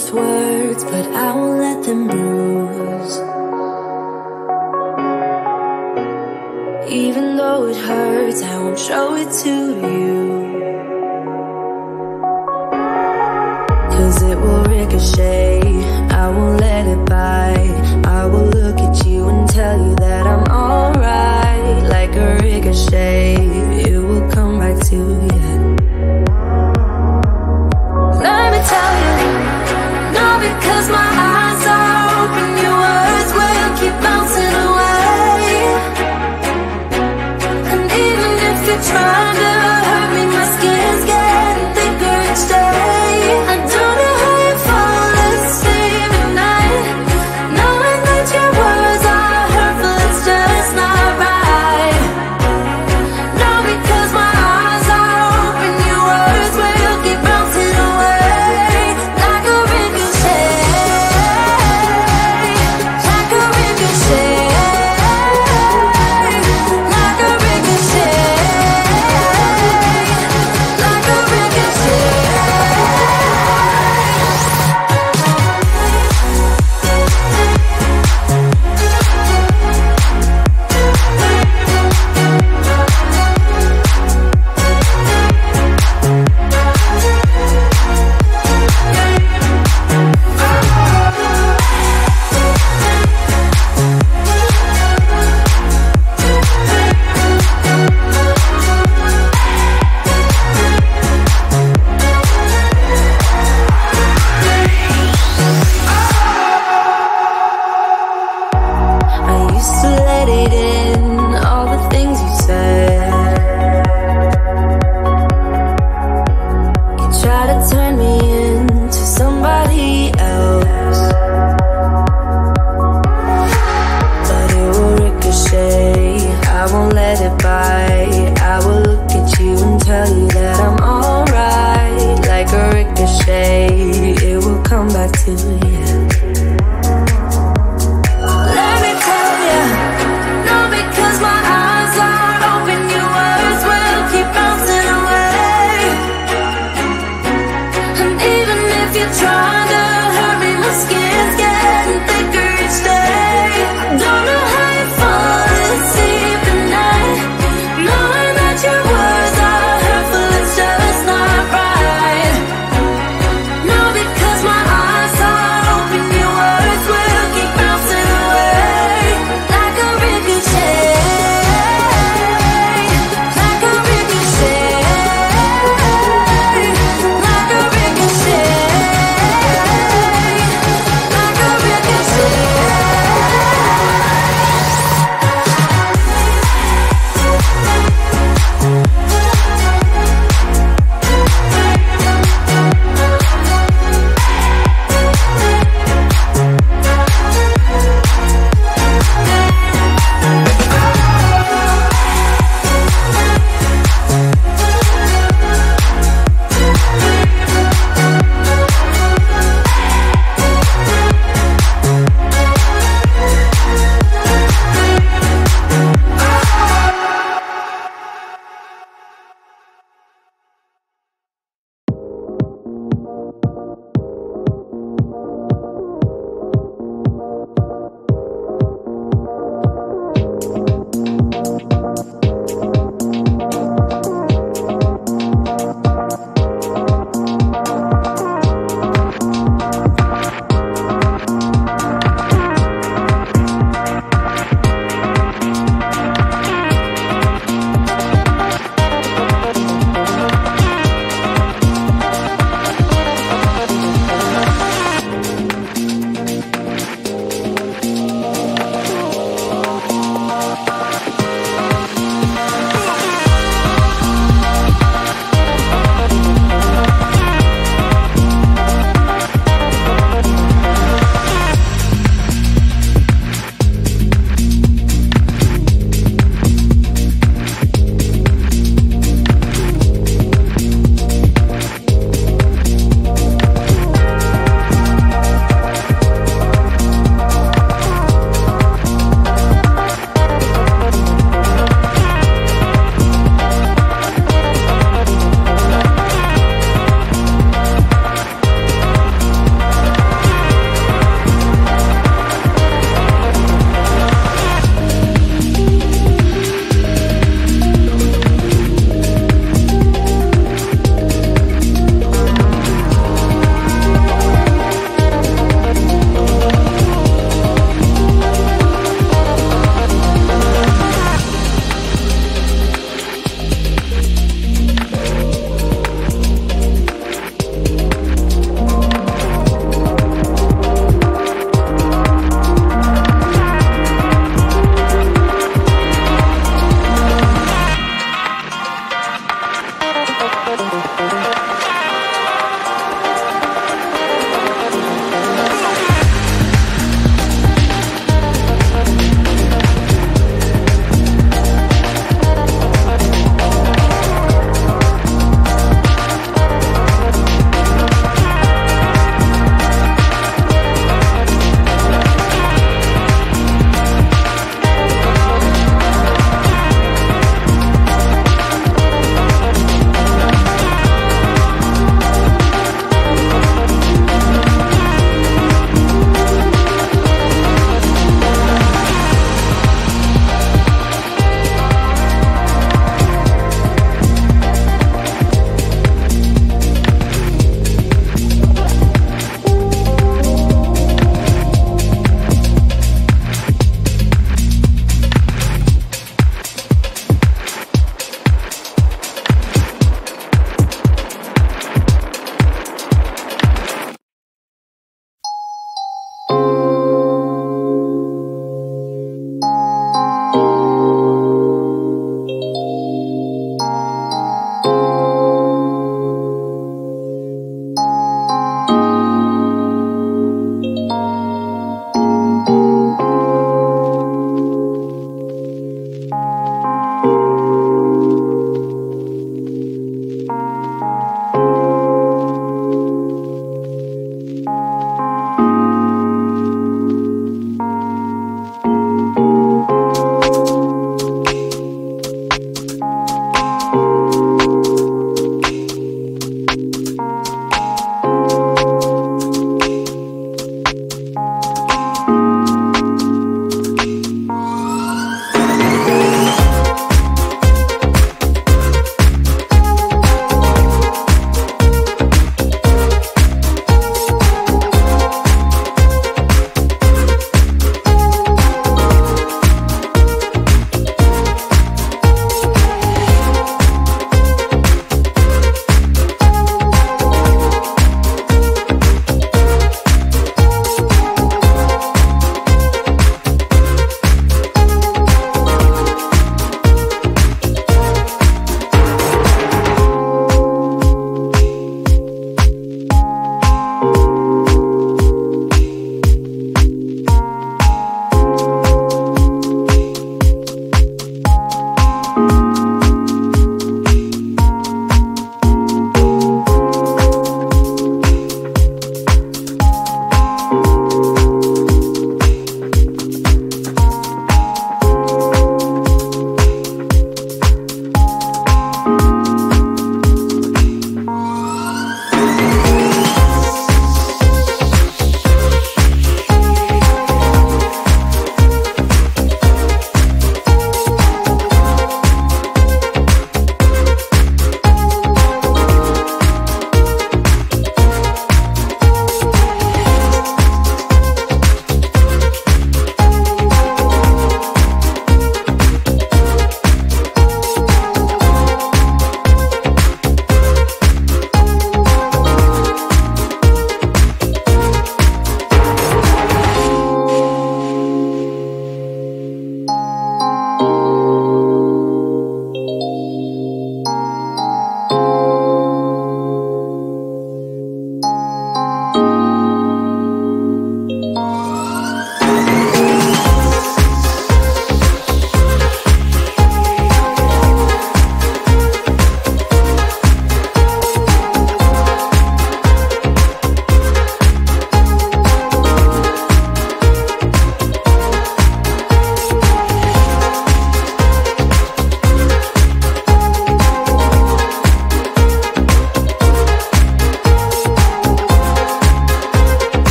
with words, but I won't let them bruise. Even though it hurts, I won't show it to you. 'Cause it will ricochet, I won't let it bite. I will look at you and tell you that I'm alright. Like a ricochet, it will come back to you. Let me tell you, no, because my eyes are open, your words will keep bouncing away. And even if you're trying to hurt me, my skin's getting thicker each day. I don't know how you fall asleep at night, knowing that your words are hurtful, it's just not right. No, because my eyes are open, your words will keep bouncing away. Like a ricochet, like a ricochet, like a ricochet, like a ricochet. I used to let it in, all the things you said. You try to turn me into somebody else, but it will ricochet, I won't let it bite. I will look at you and tell you that I'm alright. Like a ricochet, it will come back to you.